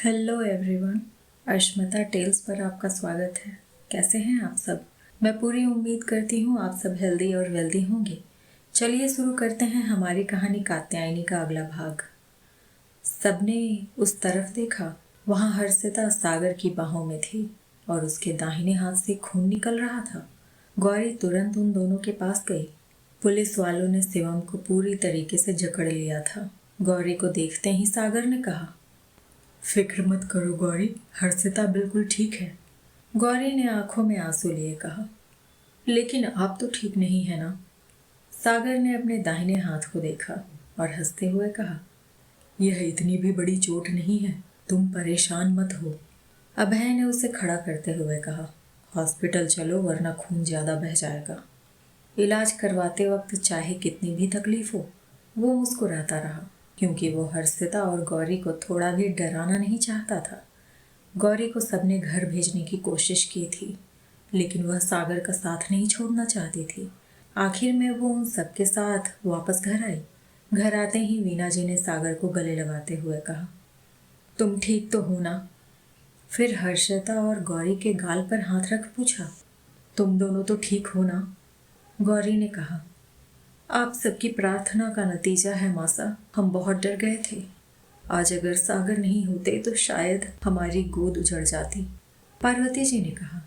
Hello everyone, Ashmita tales पर आपका स्वागत है। कैसे हैं आप सब? मैं पूरी उम्मीद करती हूँ आप सब हेल्दी और वेल्दी होंगे। चलिए शुरू करते हैं हमारी कहानी कात्यायनी का अगला भाग। सबने उस तरफ देखा। वहाँ हर्षिता सागर की बाहों में थी और उसके दाहिने हाथ से खून निकल रहा था। गौरी तुरंत उन दोनों के पास गई। पुलिस वालों ने शिवम को पूरी तरीके से जकड़ लिया था। गौरी को देखते ही सागर ने कहा, फिक्र मत करो गौरी, हर्षिता बिल्कुल ठीक है। गौरी ने आंखों में आंसू लिए कहा, लेकिन आप तो ठीक नहीं है ना? सागर ने अपने दाहिने हाथ को देखा और हंसते हुए कहा, यह इतनी भी बड़ी चोट नहीं है, तुम परेशान मत हो। अभय ने उसे खड़ा करते हुए कहा, हॉस्पिटल चलो वरना खून ज़्यादा बह जाएगा। इलाज करवाते वक्त चाहे कितनी भी तकलीफ हो, वो मुस्कुराता रहा क्योंकि वो हर्षिता और गौरी को थोड़ा भी डराना नहीं चाहता था। गौरी को सबने घर भेजने की कोशिश की थी, लेकिन वह सागर का साथ नहीं छोड़ना चाहती थी। आखिर में वो उन सबके साथ वापस घर आई। घर आते ही वीना जी ने सागर को गले लगाते हुए कहा, तुम ठीक तो हो ना? फिर हर्षिता और गौरी के गाल पर हाथ रख पूछा, तुम दोनों तो ठीक हो ना? गौरी ने कहा, आप सबकी प्रार्थना का नतीजा है मासा, हम बहुत डर गए थे। आज अगर सागर नहीं होते तो शायद हमारी गोद उजड़ जाती। पार्वती जी ने कहा,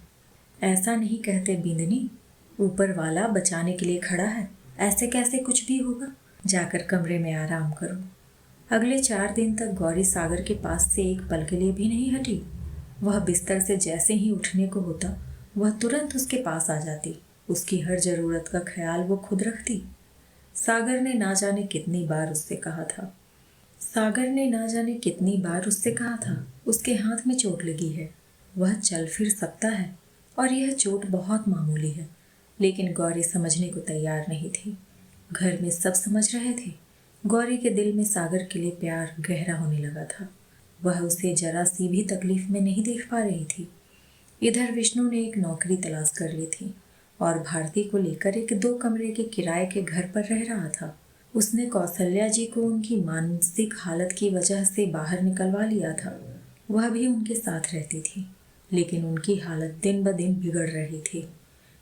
ऐसा नहीं कहते बिंदनी, ऊपर वाला बचाने के लिए खड़ा है, ऐसे कैसे कुछ भी होगा। जाकर कमरे में आराम करो। अगले 4 दिन तक गौरी सागर के पास से एक पल के लिए भी नहीं हटी। वह बिस्तर से जैसे ही उठने को होता, वह तुरंत उसके पास आ जाती। उसकी हर जरूरत का ख्याल वो खुद रखती। सागर ने ना जाने कितनी बार उससे कहा था, उसके हाथ में चोट लगी है, वह चल फिर सकता है और यह चोट बहुत मामूली है। लेकिन गौरी समझने को तैयार नहीं थी। घर में सब समझ रहे थे। गौरी के दिल में सागर के लिए प्यार गहरा होने लगा था। वह उसे जरा सी भी तकलीफ में नहीं देख पा रही थी। इधर विष्णु ने एक नौकरी तलाश कर ली थी और भारती को लेकर एक 2 कमरे के किराए के घर पर रह रहा था। उसने कौशल्या जी को उनकी मानसिक हालत की वजह से बाहर निकलवा लिया था। वह भी उनके साथ रहती थी, लेकिन उनकी हालत दिन ब दिन बिगड़ रही थी।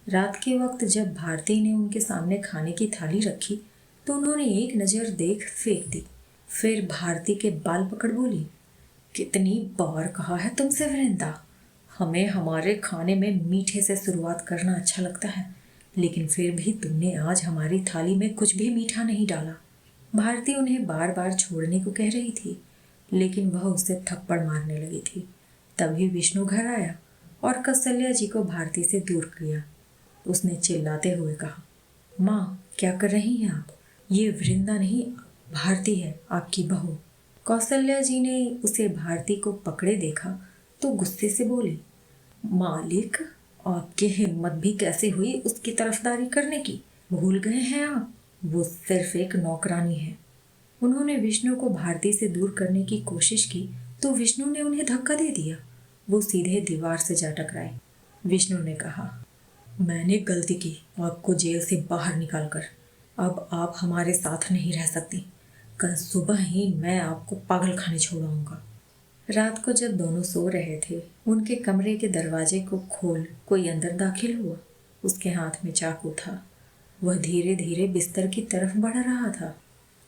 रात के वक्त जब भारती ने उनके सामने खाने की थाली रखी तो उन्होंने एक नज़र देख फेंक दी। फिर भारती के बाल पकड़ बोली, कितनी बार कहा है तुमसे वृंदा, हमें हमारे खाने में मीठे से शुरुआत करना अच्छा लगता है, लेकिन फिर भी तुमने आज हमारी थाली में कुछ भी मीठा नहीं डाला। भारती उन्हें बार बार छोड़ने को कह रही थी, लेकिन वह उसे थप्पड़ मारने लगी थी। तभी विष्णु घर आया और कौशल्या जी को भारती से दूर किया। उसने चिल्लाते हुए कहा, माँ क्या कर रही हैं आप? ये वृंदा नहीं, भारती है, आपकी बहू। कौशल्या जी ने उसे भारती को पकड़े देखा तो गुस्से से बोली, मालिक, आपकी हिम्मत भी कैसे हुई उसकी तरफदारी करने की? भूल गए हैं आप, वो सिर्फ एक नौकरानी है। उन्होंने विष्णु को भारती से दूर करने की कोशिश की तो विष्णु ने उन्हें धक्का दे दिया। वो सीधे दीवार से जा टकराए। विष्णु ने कहा, मैंने गलती की आपको जेल से बाहर निकालकर। अब आप हमारे साथ नहीं रह सकती। कल सुबह ही मैं आपको पागल खाने छोड़ाऊंगा। रात को जब दोनों सो रहे थे, उनके कमरे के दरवाजे को खोल कोई अंदर दाखिल हुआ। उसके हाथ में चाकू था। वह धीरे धीरे बिस्तर की तरफ बढ़ रहा था।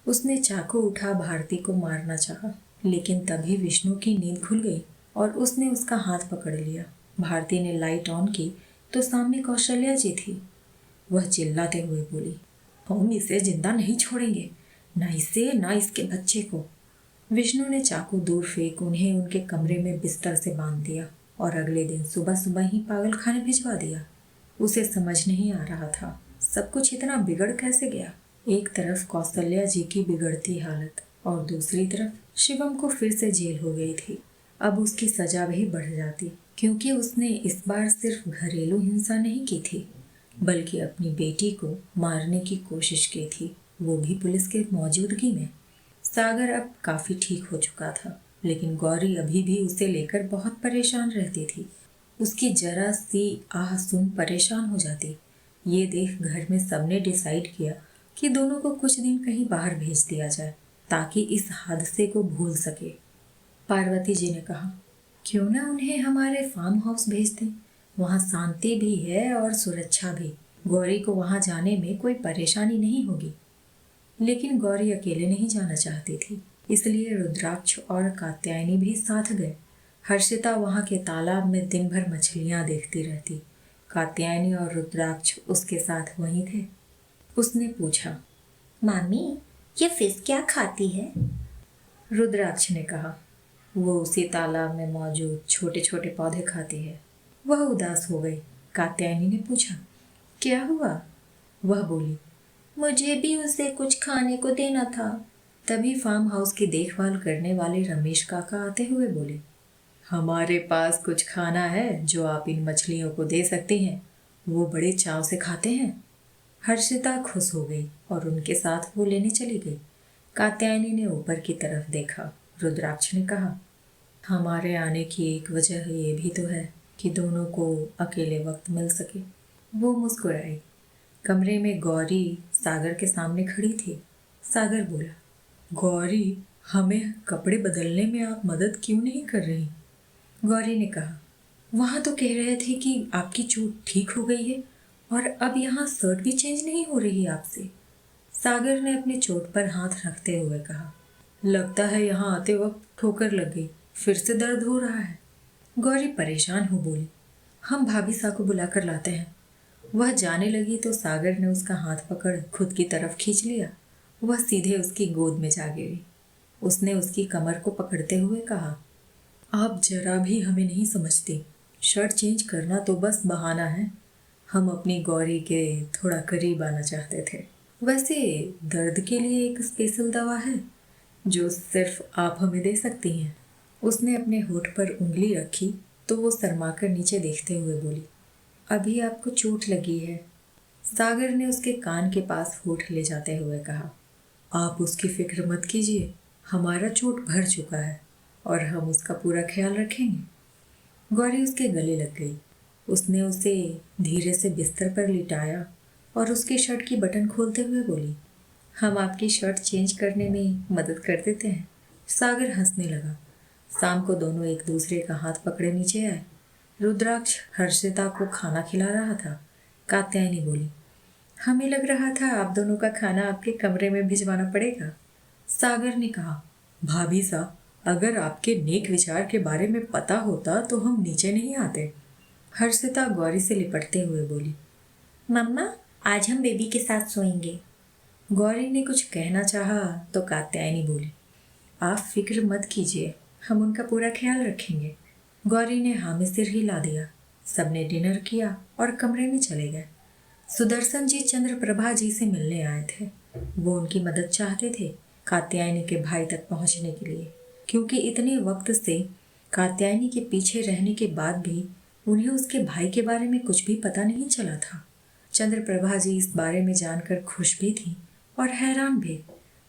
उसने चाकू उठा भारती को मारना चाहा, लेकिन तभी विष्णु की नींद खुल गई और उसने उसका हाथ पकड़ लिया। भारती ने लाइट ऑन की तो सामने कौशल्या जी थी। वह चिल्लाते हुए बोली, हम इसे जिंदा नहीं छोड़ेंगे, ना इसे ना इसके बच्चे को। विष्णु ने चाकू दूर फेंक उन्हें उनके कमरे में बिस्तर से बांध दिया और अगले दिन सुबह सुबह ही पागल खाने भिजवा दिया। उसे समझ नहीं आ रहा था सब कुछ इतना बिगड़ कैसे गया। एक तरफ कौशल्या जी की बिगड़ती हालत और दूसरी तरफ शिवम को फिर से जेल हो गई थी। अब उसकी सजा भी बढ़ जाती, क्योंकि उसने इस बार सिर्फ घरेलू हिंसा नहीं की थी, बल्कि अपनी बेटी को मारने की कोशिश की थी, वो भी पुलिस के मौजूदगी में। सागर अब काफ़ी ठीक हो चुका था, लेकिन गौरी अभी भी उसे लेकर बहुत परेशान रहती थी। उसकी जरा सी आह सुन परेशान हो जाती। ये देख घर में सबने डिसाइड किया कि दोनों को कुछ दिन कहीं बाहर भेज दिया जाए ताकि इस हादसे को भूल सके। पार्वती जी ने कहा, क्यों ना उन्हें हमारे फार्म हाउस भेज दें। वहाँ शांति भी है और सुरक्षा भी। गौरी को वहाँ जाने में कोई परेशानी नहीं होगी। लेकिन गौरी अकेले नहीं जाना चाहती थी, इसलिए रुद्राक्ष और कात्यायनी भी साथ गए। हर्षिता वहाँ के तालाब में दिन भर मछलियाँ देखती रहती। कात्यायनी और रुद्राक्ष उसके साथ वहीं थे। उसने पूछा, मामी, ये फिश क्या खाती है? रुद्राक्ष ने कहा, वो उसी तालाब में मौजूद छोटे छोटे पौधे खाती है। वह उदास हो गई। कात्यायनी ने पूछा, क्या हुआ? वह बोली, मुझे भी उसे कुछ खाने को देना था। तभी फार्म हाउस की देखभाल करने वाले रमेश काका आते हुए बोले, हमारे पास कुछ खाना है जो आप इन मछलियों को दे सकती हैं। वो बड़े चाव से खाते हैं। हर्षिता खुश हो गई और उनके साथ वो लेने चली गई। कात्यायनी ने ऊपर की तरफ देखा। रुद्राक्ष ने कहा, हमारे आने की एक वजह ये भी तो है कि दोनों को अकेले वक्त मिल सके। वो मुस्कुराई। कमरे में गौरी सागर के सामने खड़ी थी। सागर बोला, गौरी, हमें कपड़े बदलने में आप मदद क्यों नहीं कर रही? गौरी ने कहा, वहाँ तो कह रहे थे कि आपकी चोट ठीक हो गई है और अब यहाँ शर्ट भी चेंज नहीं हो रही आपसे। सागर ने अपने चोट पर हाथ रखते हुए कहा, लगता है यहाँ आते वक्त ठोकर लग गई, फिर से दर्द हो रहा है। गौरी परेशान हो बोली, हम भाभी सा को बुलाकर लाते हैं। वह जाने लगी तो सागर ने उसका हाथ पकड़ खुद की तरफ खींच लिया। वह सीधे उसकी गोद में जा गिरी। उसने उसकी कमर को पकड़ते हुए कहा, आप जरा भी हमें नहीं समझती। शर्ट चेंज करना तो बस बहाना है। हम अपनी गौरी के थोड़ा करीब आना चाहते थे। वैसे दर्द के लिए एक स्पेशल दवा है जो सिर्फ आप हमें दे सकती हैं। उसने अपने होठ पर उंगली रखी तो वो शर्माकर नीचे देखते हुए बोली, अभी आपको चोट लगी है। सागर ने उसके कान के पास होठ ले जाते हुए कहा, आप उसकी फिक्र मत कीजिए, हमारा चोट भर चुका है और हम उसका पूरा ख्याल रखेंगे। गौरी उसके गले लग गई। उसने उसे धीरे से बिस्तर पर लिटाया और उसकी शर्ट की बटन खोलते हुए बोली, हम आपकी शर्ट चेंज करने में मदद कर देते हैं। सागर हंसने लगा। शाम को दोनों एक दूसरे का हाथ पकड़े नीचे आए। रुद्राक्ष हर्षिता को खाना खिला रहा था। कात्यायनी बोली, हमें लग रहा था आप दोनों का खाना आपके कमरे में भिजवाना पड़ेगा। सागर ने कहा, भाभी सा, अगर आपके नेक विचार के बारे में पता होता तो हम नीचे नहीं आते। हर्षिता गौरी से लिपटते हुए बोली, मम्मा, आज हम बेबी के साथ सोएंगे। गौरी ने कुछ कहना चाहा तो कात्यायनी बोली, आप फिक्र मत कीजिए, हम उनका पूरा ख्याल रखेंगे। गौरी ने हाँ में सिर हिला दिया। सबने डिनर किया और कमरे में चले गए। सुदर्शन जी चंद्रप्रभा जी से मिलने आए थे। वो उनकी मदद चाहते थे कात्यायनी के भाई तक पहुंचने के लिए, क्योंकि इतने वक्त से कात्यायनी के पीछे रहने के बाद भी उन्हें उसके भाई के बारे में कुछ भी पता नहीं चला था। चंद्रप्रभा जी इस बारे में जानकर खुश भी थी और हैरान भी।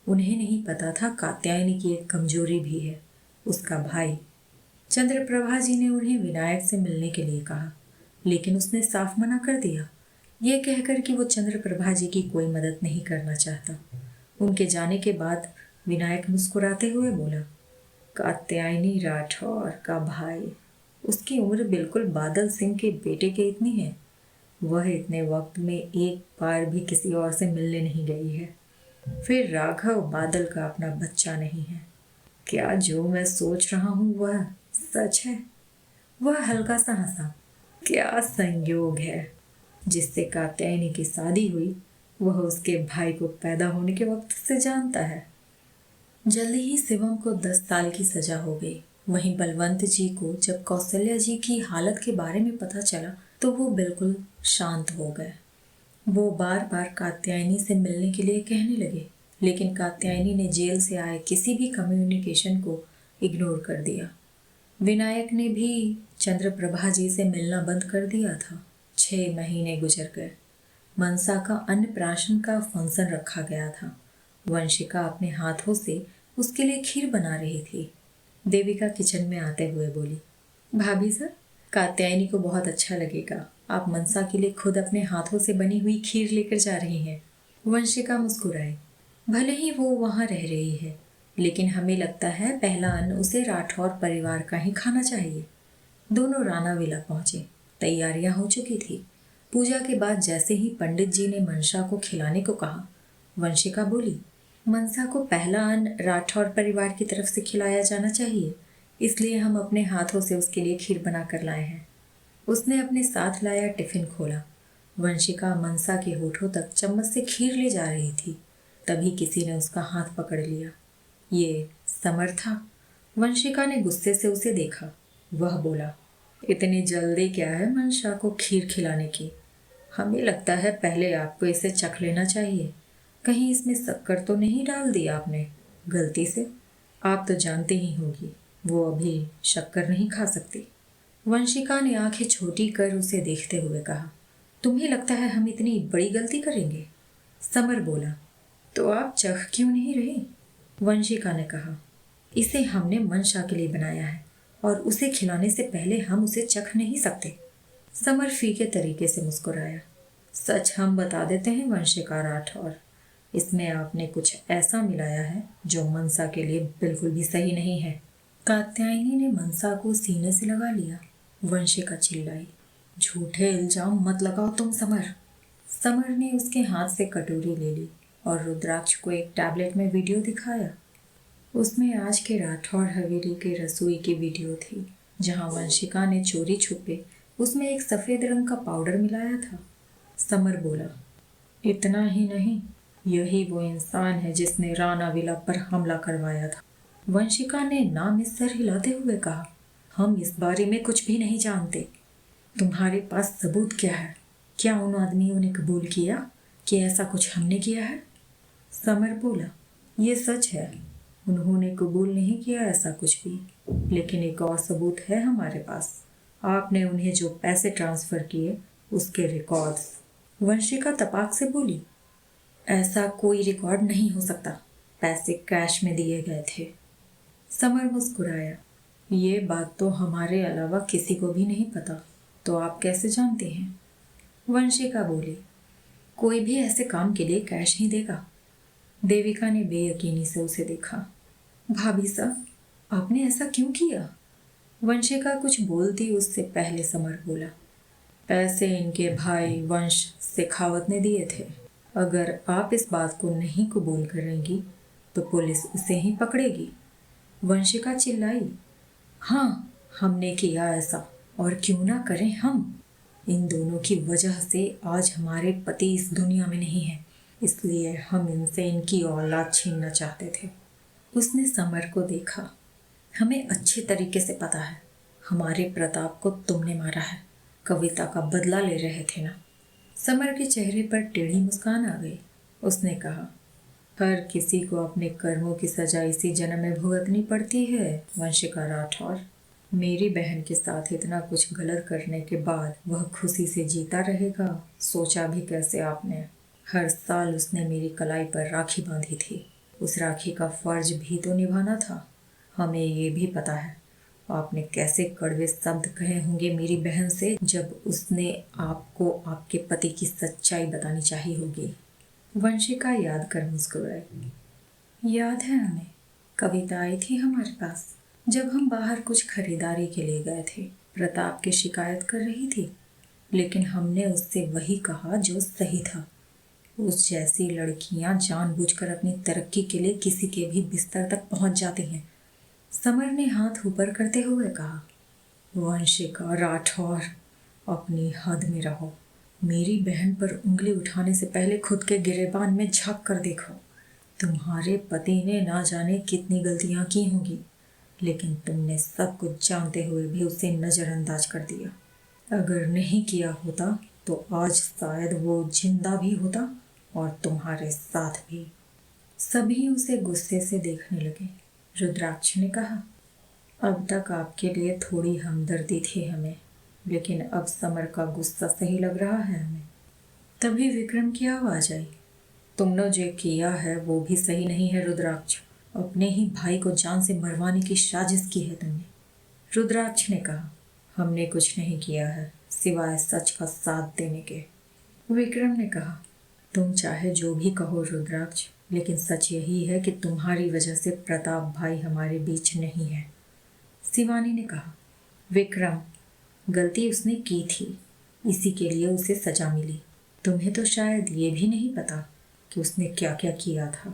उन्हें नहीं पता था कात्यायनी की एक कमजोरी भी है, उसका भाई। चंद्रप्रभा जी ने उन्हें विनायक से मिलने के लिए कहा, लेकिन उसने साफ मना कर दिया, ये कहकर कि वो चंद्रप्रभा जी की कोई मदद नहीं करना चाहता। उनके जाने के बाद विनायक मुस्कुराते हुए बोला, कात्यायनी राठौर का भाई, उसकी उम्र बिल्कुल बादल सिंह के बेटे के इतनी है। वह इतने वक्त में एक बार भी किसी और से मिलने नहीं गई है। फिर राघव बादल का अपना बच्चा नहीं है। क्या जो मैं सोच रहा हूँ वह सच है? वह हल्का सा हंसा। क्या संयोग है, जिससे कात्यायनी की शादी हुई वह उसके भाई को पैदा होने के वक्त से जानता है। जल्दी ही शिवम को 10 साल की सजा हो गई। वहीं बलवंत जी को जब कौशल्या जी की हालत के बारे में पता चला तो वो बिल्कुल शांत हो गए। वो बार बार कात्यायनी से मिलने के लिए कहने लगे, लेकिन कात्यायनी ने जेल से आए किसी भी कम्युनिकेशन को इग्नोर कर दिया। विनायक ने भी चंद्रप्रभा जी से मिलना बंद कर दिया था। 6 महीने गुजर गए। मनसा का अन्नप्राशन का फंक्शन रखा गया था। वंशिका अपने हाथों से उसके लिए खीर बना रही थी। देविका किचन में आते हुए बोली, भाभी सर, कात्यायनी को बहुत अच्छा लगेगा, आप मनसा के लिए खुद अपने हाथों से बनी हुई खीर लेकर जा रही हैं। वंशिका मुस्कुराई। भले ही वो वहाँ रह रही है, लेकिन हमें लगता है पहला अन्न उसे राठौर परिवार का ही खाना चाहिए। दोनों राणा विला पहुंचे। तैयारियां हो चुकी थी। पूजा के बाद जैसे ही पंडित जी ने मनसा को खिलाने को कहा, वंशिका बोली, मनसा को पहला अन्न राठौर परिवार की तरफ से खिलाया जाना चाहिए, इसलिए हम अपने हाथों से उसके लिए खीर बना कर लाए हैं। उसने अपने साथ लाया टिफिन खोला। वंशिका मनसा के होठों तक चम्मच से खीर ले जा रही थी, तभी किसी ने उसका हाथ पकड़ लिया। ये समर था। वंशिका ने गुस्से से उसे देखा। वह बोला, इतनी जल्दी क्या है मनसा को खीर खिलाने की? हमें लगता है पहले आपको इसे चख लेना चाहिए। कहीं इसमें शक्कर तो नहीं डाल दी आपने गलती से? आप तो जानते ही होगी वो अभी शक्कर नहीं खा सकती। वंशिका ने आंखें छोटी कर उसे देखते हुए कहा, तुम्हें लगता है हम इतनी बड़ी गलती करेंगे? समर बोला, तो आप चख क्यों नहीं रही? वंशिका ने कहा, इसे हमने मनसा के लिए बनाया है और उसे खिलाने से पहले हम उसे चख नहीं सकते। समर फीके तरीके से मुस्कुराया। सच हम बता देते हैं वंशिका राठौर, इसमें आपने कुछ ऐसा मिलाया है जो मनसा के लिए बिल्कुल भी सही नहीं है। कात्यायनी ने मनसा को सीने से लगा लिया। वंशिका चिल्लाई, झूठे इल्जाम मत लगाओ तुम समर। समर ने उसके हाथ से कटोरी ले ली और रुद्राक्ष को एक टैबलेट में वीडियो दिखाया। उसमें आज के राठौर हवेली के रसोई की वीडियो थी, जहां वंशिका ने चोरी छुपे उसमें एक सफेद रंग का पाउडर मिलाया था। समर बोला, इतना ही नहीं, यही वो इंसान है जिसने राणा विला पर हमला करवाया था। वंशिका ने नाम सर हिलाते हुए कहा, हम इस बारे में कुछ भी नहीं जानते। तुम्हारे पास सबूत क्या है? क्या उन आदमियों ने कबूल किया कि ऐसा कुछ हमने किया है? समर बोला, ये सच है, उन्होंने कबूल नहीं किया ऐसा कुछ भी, लेकिन एक और सबूत है हमारे पास। आपने उन्हें जो पैसे ट्रांसफ़र किए उसके रिकॉर्ड्स। वंशिका तपाक से बोली, ऐसा कोई रिकॉर्ड नहीं हो सकता, पैसे कैश में दिए गए थे। समर मुस्कुराया, ये बात तो हमारे अलावा किसी को भी नहीं पता, तो आप कैसे जानते हैं? वंशिका बोली, कोई भी ऐसे काम के लिए कैश नहीं देगा। देविका ने बेयकीनी से उसे देखा। भाभी साहब, आपने ऐसा क्यों किया? वंशिका कुछ बोलती उससे पहले समर बोला, पैसे इनके भाई वंश शेखावत ने दिए थे। अगर आप इस बात को नहीं कबूल करेंगी तो पुलिस उसे ही पकड़ेगी। वंशिका चिल्लाई, हाँ, हमने किया ऐसा, और क्यों ना करें हम। इन दोनों की वजह से आज हमारे पति इस दुनिया में नहीं है, इसलिए हम इनसे इनकी औलाद छीनना चाहते थे। उसने समर को देखा। हमें अच्छे तरीके से पता है, हमारे प्रताप को तुमने मारा है, कविता का बदला ले रहे थे ना? समर के चेहरे पर टेढ़ी मुस्कान आ गई। उसने कहा, हर किसी को अपने कर्मों की सजा इसी जन्म में भुगतनी पड़ती है वंशिका राठौर। मेरी बहन के साथ इतना कुछ गलत करने के बाद वह खुशी से जीता रहेगा, सोचा भी कैसे आपने? हर साल उसने मेरी कलाई पर राखी बांधी थी, उस राखी का फर्ज भी तो निभाना था। हमें ये भी पता है आपने कैसे कड़वे शब्द कहे होंगे मेरी बहन से जब उसने आपको आपके पति की सच्चाई बतानी चाहिए होगी। वंशिका याद कर मुस्कुराई। याद है हमें, कविता आई थी हमारे पास जब हम बाहर कुछ खरीदारी के लिए गए थे। प्रताप की शिकायत कर रही थी, लेकिन हमने उससे वही कहा जो सही था। उस जैसी लड़कियां जानबूझकर अपनी तरक्की के लिए किसी के भी बिस्तर तक पहुंच जाती हैं। समर ने हाथ ऊपर करते हुए कहा, वंशिका राठौर, अपनी हद में रहो। मेरी बहन पर उंगली उठाने से पहले खुद के गिरेबान में झांक कर देखो। तुम्हारे पति ने ना जाने कितनी गलतियां की होंगी, लेकिन तुमने सब कुछ जानते हुए भी उसे नज़रअंदाज कर दिया। अगर नहीं किया होता तो आज शायद वो जिंदा भी होता और तुम्हारे साथ भी। सभी उसे गुस्से से देखने लगे। रुद्राक्ष ने कहा, अब तक आपके लिए थोड़ी हमदर्दी थी हमें, लेकिन अब समर का गुस्सा सही लग रहा है हमें। तभी विक्रम की आवाज आई, तुमने जो किया है वो भी सही नहीं है रुद्राक्ष। अपने ही भाई को जान से मरवाने की साजिश की है तुमने। रुद्राक्ष ने कहा, हमने कुछ नहीं किया है सिवाय सच का साथ देने के। विक्रम ने कहा, तुम चाहे जो भी कहो रुद्राक्ष, लेकिन सच यही है कि तुम्हारी वजह से प्रताप भाई हमारे बीच नहीं है। शिवानी ने कहा। विक्रम, गलती उसने की थी, इसी के लिए उसे सजा मिली। तुम्हें तो शायद ये भी नहीं पता कि उसने क्या क्या किया था।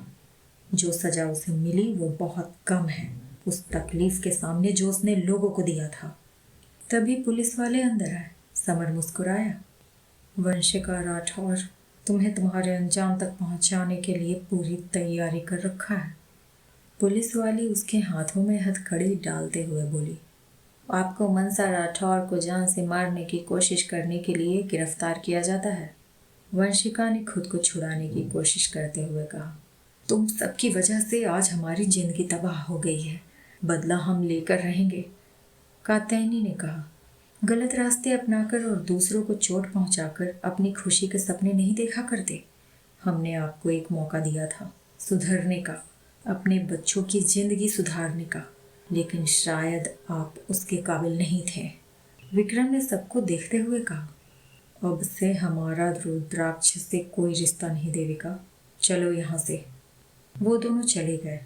जो सजा उसे मिली वो बहुत कम है उस तकलीफ के सामने जो उसने लोगों को दिया था। तभी पुलिस वाले अंदर आए। समर मुस्कुराया। वंशिका राठौर, तुम्हें तुम्हारे अंजाम तक पहुंचाने के लिए पूरी तैयारी कर रखा है। पुलिस वाली उसके हाथों में हथकड़ी डालते हुए बोली। आपको मनसा राठौर को जान से मारने की कोशिश करने के लिए गिरफ्तार किया जाता है। वंशिका ने खुद को छुड़ाने की कोशिश करते हुए कहा। तुम सबकी वजह से आज हमारी जिंदगी तबाह हो गई है, बदला हम लेकर रहेंगे, कात्यायनी ने कहा। गलत रास्ते अपनाकर और दूसरों को चोट पहुंचाकर अपनी खुशी के सपने नहीं देखा करते। हमने आपको एक मौका दिया था सुधरने का, अपने बच्चों की जिंदगी सुधारने का, लेकिन शायद आप उसके काबिल नहीं थे। विक्रम ने सबको देखते हुए कहा। अब से हमारा रुद्राक्ष से कोई रिश्ता नहीं देविका, चलो यहाँ से। वो दोनों चले गए।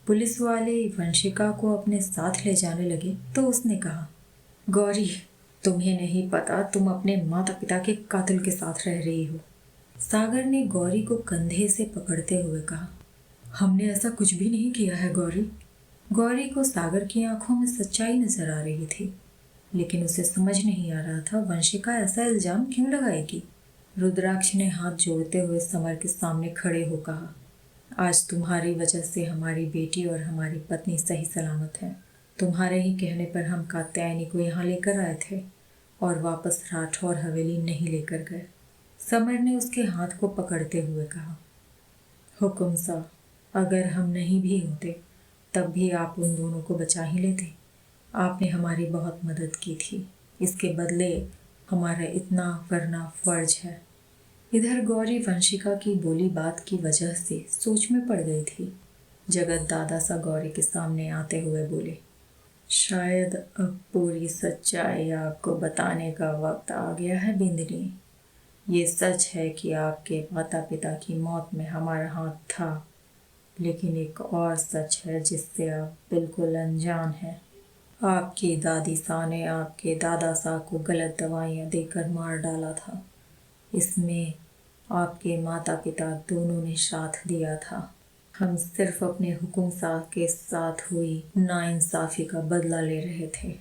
पुलिस वाले वंशिका को अपने साथ ले जाने लगे तो उसने कहा, गौरी, तुम्हें नहीं पता तुम अपने माता पिता के कातिल के साथ रह रही हो। सागर ने गौरी को कंधे से पकड़ते हुए कहा। हमने ऐसा कुछ भी नहीं किया है गौरी। गौरी को सागर की आंखों में सच्चाई नजर आ रही थी, लेकिन उसे समझ नहीं आ रहा था वंशिका ऐसा इल्जाम क्यों लगाएगी। रुद्राक्ष ने हाथ जोड़ते हुए समर के सामने खड़े हो कहा, आज तुम्हारी वजह से हमारी बेटी और हमारी पत्नी सही सलामत है। तुम्हारे ही कहने पर हम कात्यायनी को यहाँ लेकर आए थे और वापस राठौर हवेली नहीं लेकर गए। समर ने उसके हाथ को पकड़ते हुए कहा, हुकुम सा, अगर हम नहीं भी होते तब भी आप उन दोनों को बचा ही लेते। आपने हमारी बहुत मदद की थी, इसके बदले हमारा इतना करना फर्ज है। इधर गौरी वंशिका की बोली बात की वजह से सोच में पड़ गई थी। जगत दादा सा गौरी के सामने आते हुए बोले, शायद अब पूरी सच्चाई आपको बताने का वक्त आ गया है बिंदनी। ये सच है कि आपके माता पिता की मौत में हमारा हाथ था, लेकिन एक और सच है जिससे आप बिल्कुल अनजान हैं। आपकी दादी सा ने आपके दादा सा को गलत दवाइयाँ देकर मार डाला था। इसमें आपके माता पिता दोनों ने साथ दिया था। हम सिर्फ अपने हुकुम सा के साथ हुई नाइंसाफ़ी का बदला ले रहे थे।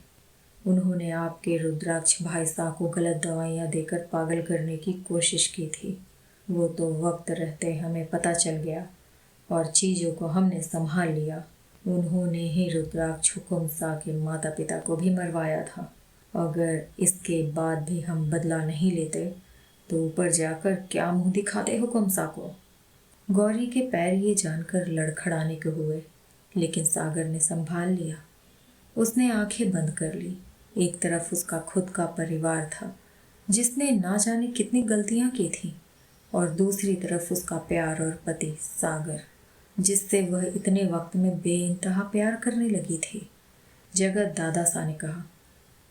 उन्होंने आपके रुद्राक्ष भाई सा को गलत दवाइयाँ देकर पागल करने की कोशिश की थी। वो तो वक्त रहते हमें पता चल गया और चीज़ों को हमने संभाल लिया। उन्होंने ही रुद्राक्ष हुकुम सा के माता पिता को भी मरवाया था। अगर इसके बाद भी हम बदला नहीं लेते तो ऊपर जाकर क्या मुंह दिखाते हुकुम सा को। गौरी के पैर ये जानकर लड़खड़ाने के हुए, लेकिन सागर ने संभाल लिया। उसने आंखें बंद कर ली। एक तरफ उसका खुद का परिवार था जिसने ना जाने कितनी गलतियां की थी, और दूसरी तरफ उसका प्यार और पति सागर, जिससे वह इतने वक्त में बेइंतहा प्यार करने लगी थी। जगत दादा सा ने कहा,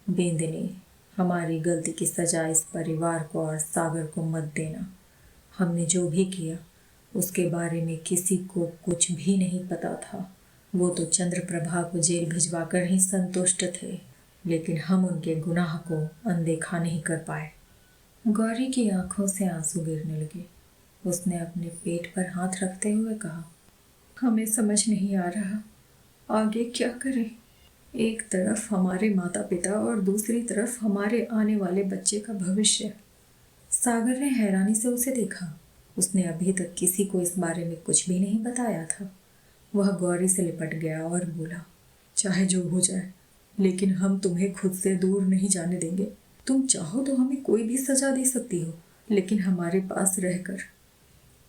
बेंदनी, हमारी गलती की सजा इस परिवार को और सागर को मत देना। हमने जो भी किया उसके बारे में किसी को कुछ भी नहीं पता था। वो तो चंद्रप्रभा को जेल भिजवा कर ही संतुष्ट थे, लेकिन हम उनके गुनाह को अनदेखा नहीं कर पाए। गौरी की आंखों से आंसू गिरने लगे। उसने अपने पेट पर हाथ रखते हुए कहा, हमें समझ नहीं आ रहा आगे क्या करें। एक तरफ हमारे माता पिता और दूसरी तरफ हमारे आने वाले बच्चे का भविष्य। सागर ने हैरानी से उसे देखा। उसने अभी तक किसी को इस बारे में कुछ भी नहीं बताया था। वह गौरी से लिपट गया और बोला, चाहे जो हो जाए, लेकिन हम तुम्हें खुद से दूर नहीं जाने देंगे। तुम चाहो तो हमें कोई भी सजा दे सकती हो, लेकिन हमारे पास रहकर।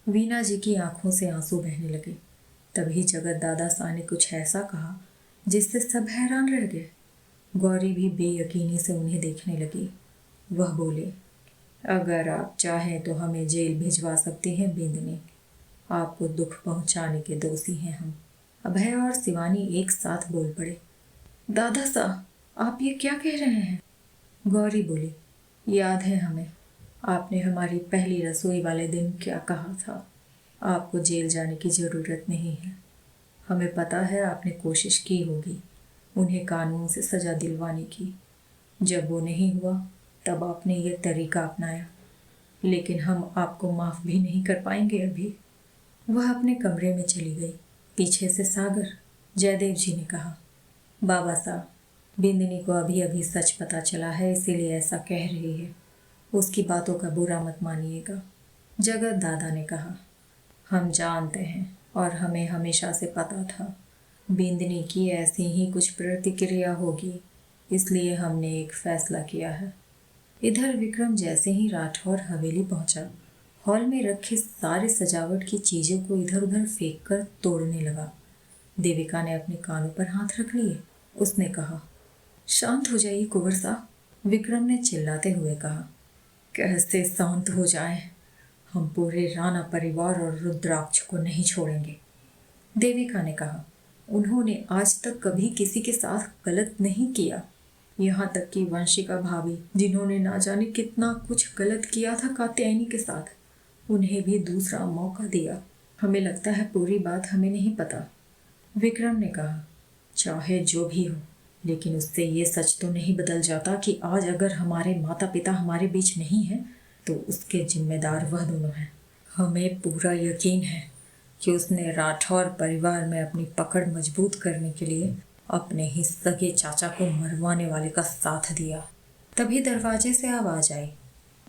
वीना जी की आंखों से आंसू बहने लगे। तभी जगत दादा सा ने कुछ ऐसा कहा जिससे सब हैरान रह गए। गौरी भी बेयकीनी से उन्हें देखने लगी। वह बोले, अगर आप चाहें तो हमें जेल भिजवा सकती हैं बिंदनी। आपको दुख पहुंचाने के दोषी हैं हम। अभय और शिवानी एक साथ बोल पड़े, दादा सा, आप ये क्या कह रहे हैं? गौरी बोली, याद है हमें, आपने हमारी पहली रसोई वाले दिन क्या कहा था। आपको जेल जाने की ज़रूरत नहीं है। हमें पता है आपने कोशिश की होगी उन्हें कानून से सज़ा दिलवाने की। जब वो नहीं हुआ तब आपने ये तरीका अपनाया, लेकिन हम आपको माफ़ भी नहीं कर पाएंगे अभी। वह अपने कमरे में चली गई। पीछे से सागर, जयदेव जी ने कहा, बाबा साहब, बिंदिनी को अभी अभी सच पता चला है, इसीलिए ऐसा कह रही है। उसकी बातों का बुरा मत मानिएगा। जगत दादा ने कहा, हम जानते हैं और हमें हमेशा से पता था बिंदिनी की ऐसी ही कुछ प्रतिक्रिया होगी, इसलिए हमने एक फैसला किया है। इधर विक्रम जैसे ही राठौर हवेली पहुंचा, हॉल में रखी सारी सजावट की चीज़ों को इधर उधर फेंक कर तोड़ने लगा। देविका ने अपने कानों पर हाथ रख लिए। उसने कहा, शांत हो जाइए कुंवर साहब। विक्रम ने चिल्लाते हुए कहा, कैसे शांत हो जाएं? हम पूरे राणा परिवार और रुद्राक्ष को नहीं छोड़ेंगे। देविका ने कहा, उन्होंने आज तक कभी किसी के साथ गलत नहीं किया, यहाँ तक कि वंशिका भाभी, जिन्होंने ना जाने कितना कुछ गलत किया था कात्यायनी के साथ, उन्हें भी दूसरा मौका दिया। हमें लगता है पूरी बात हमें नहीं पता। विक्रम ने कहा, चाहे जो भी हो, लेकिन उससे ये सच तो नहीं बदल जाता कि आज अगर हमारे माता पिता हमारे बीच नहीं हैं तो उसके जिम्मेदार वह दोनों हैं। हमें पूरा यकीन है कि उसने राठौर परिवार में अपनी पकड़ मजबूत करने के लिए अपने ही सगे चाचा को मरवाने वाले का साथ दिया। तभी दरवाजे से आवाज आई।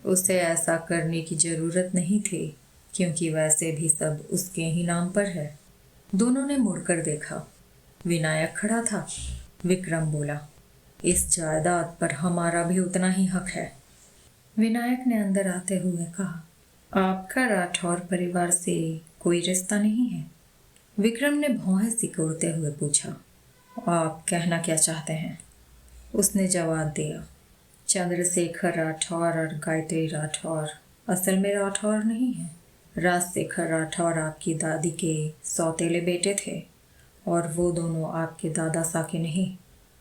उसे ऐसा करने की जरूरत नहीं थी, क्योंकि वैसे भी सब उसके ही नाम पर है। दोनों ने मुड़कर देखा। विनायक खड़ा था। विक्रम बोला, इस जायदाद पर हमारा भी उतना ही हक है। विनायक ने अंदर आते हुए कहा, आपका राठौर परिवार से कोई रिश्ता नहीं है? विक्रम ने भौहें सिकोड़ते हुए पूछा, आप कहना क्या चाहते हैं? उसने जवाब दिया, चंद्रशेखर राठौर और गायत्री राठौर असल में राठौर नहीं है। राजशेखर राठौर आपकी दादी के सौतेले बेटे थे और वो दोनों आपके दादा साके नहीं,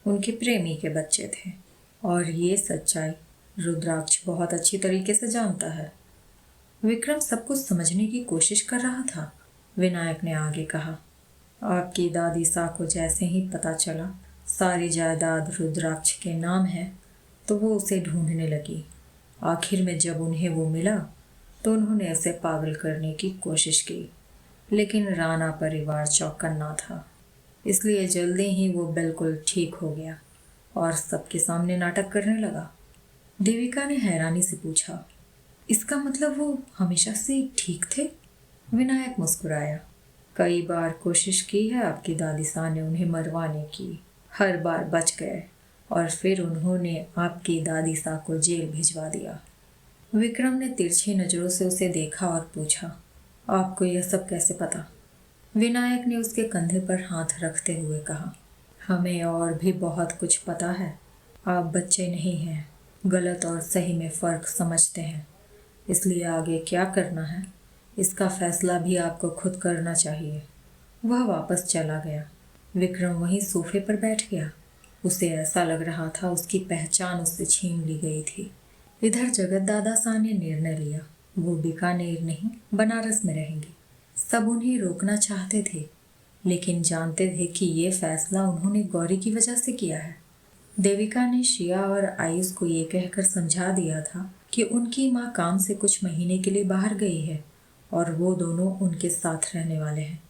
उनके प्रेमी के बच्चे थे। और ये सच्चाई रुद्राक्ष बहुत अच्छी तरीके से जानता है। विक्रम सब कुछ समझने की कोशिश कर रहा था। विनायक ने आगे कहा, आपकी दादी सा को जैसे ही पता चला सारी जायदाद रुद्राक्ष के नाम है तो वो उसे ढूंढने लगी। आखिर में जब उन्हें वो मिला तो उन्होंने उसे पागल करने की कोशिश की, लेकिन राणा परिवार चौकन्ना था, इसलिए जल्दी ही वो बिल्कुल ठीक हो गया और सबके सामने नाटक करने लगा। देविका ने हैरानी से पूछा, इसका मतलब वो हमेशा से ठीक थे? विनायक मुस्कुराया, कई बार कोशिश की है आपकी दादी सा ने उन्हें मरवाने की, हर बार बच गए और फिर उन्होंने आपकी दादी सा को जेल भिजवा दिया। विक्रम ने तिरछी नज़रों से उसे देखा और पूछा, आपको यह सब कैसे पता? विनायक ने उसके कंधे पर हाथ रखते हुए कहा, हमें और भी बहुत कुछ पता है। आप बच्चे नहीं हैं, गलत और सही में फ़र्क समझते हैं, इसलिए आगे क्या करना है इसका फैसला भी आपको खुद करना चाहिए। वह वापस चला गया। विक्रम वहीं सोफे पर बैठ गया। उसे ऐसा लग रहा था उसकी पहचान उससे छीन ली गई थी। इधर जगत दादा सा ने निर्णय लिया, वो बीकानेर नहीं बनारस में रहेंगे। सब उन्हें रोकना चाहते थे, लेकिन जानते थे कि ये फैसला उन्होंने गौरी की वजह से किया है। देविका ने शिया और आयुष को ये कहकर समझा दिया था कि उनकी माँ काम से कुछ महीने के लिए बाहर गई है और वो दोनों उनके साथ रहने वाले हैं।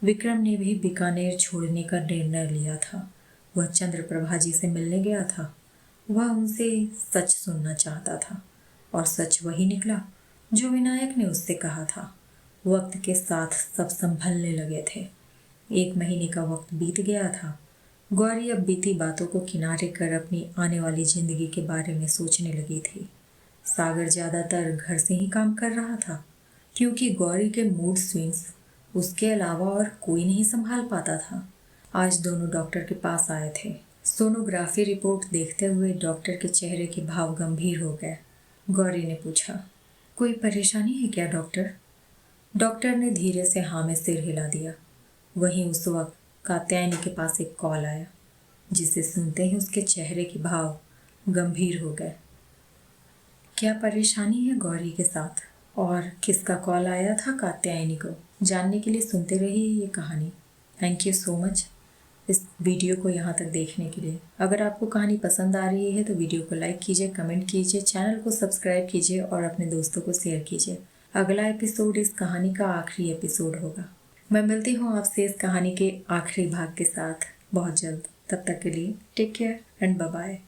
विक्रम ने भी बीकानेर छोड़ने का निर्णय लिया था। वह चंद्रप्रभा जी से मिलने गया था। वह उनसे सच सुनना चाहता था और सच वही निकला जो विनायक ने उससे कहा था। वक्त के साथ सब संभलने लगे थे। 1 महीने का वक्त बीत गया था। गौरी अब बीती बातों को किनारे कर अपनी आने वाली जिंदगी के बारे में सोचने लगी थी। सागर ज़्यादातर घर से ही काम कर रहा था, क्योंकि गौरी के मूड स्विंग्स उसके अलावा और कोई नहीं संभाल पाता था। आज दोनों डॉक्टर के पास आए थे। सोनोग्राफी रिपोर्ट देखते हुए डॉक्टर के चेहरे के भाव गंभीर हो गए। गौरी ने पूछा, कोई परेशानी है क्या डॉक्टर? डॉक्टर ने धीरे से हाँ में सिर हिला दिया। वहीं उस वक्त कात्यायनी के पास एक कॉल आया, जिसे सुनते ही उसके चेहरे के भाव गंभीर हो गए। क्या परेशानी है गौरी के साथ और किसका कॉल आया था कात्यायनी को? जानने के लिए सुनते रहिए ये कहानी। थैंक यू सो मच इस वीडियो को यहाँ तक देखने के लिए। अगर आपको कहानी पसंद आ रही है तो वीडियो को लाइक कीजिए, कमेंट कीजिए, चैनल को सब्सक्राइब कीजिए और अपने दोस्तों को शेयर कीजिए। अगला एपिसोड इस कहानी का आखिरी एपिसोड होगा। मैं मिलती हूँ आपसे इस कहानी के आखिरी भाग के साथ बहुत जल्द। तब तक के लिए take care and bye bye.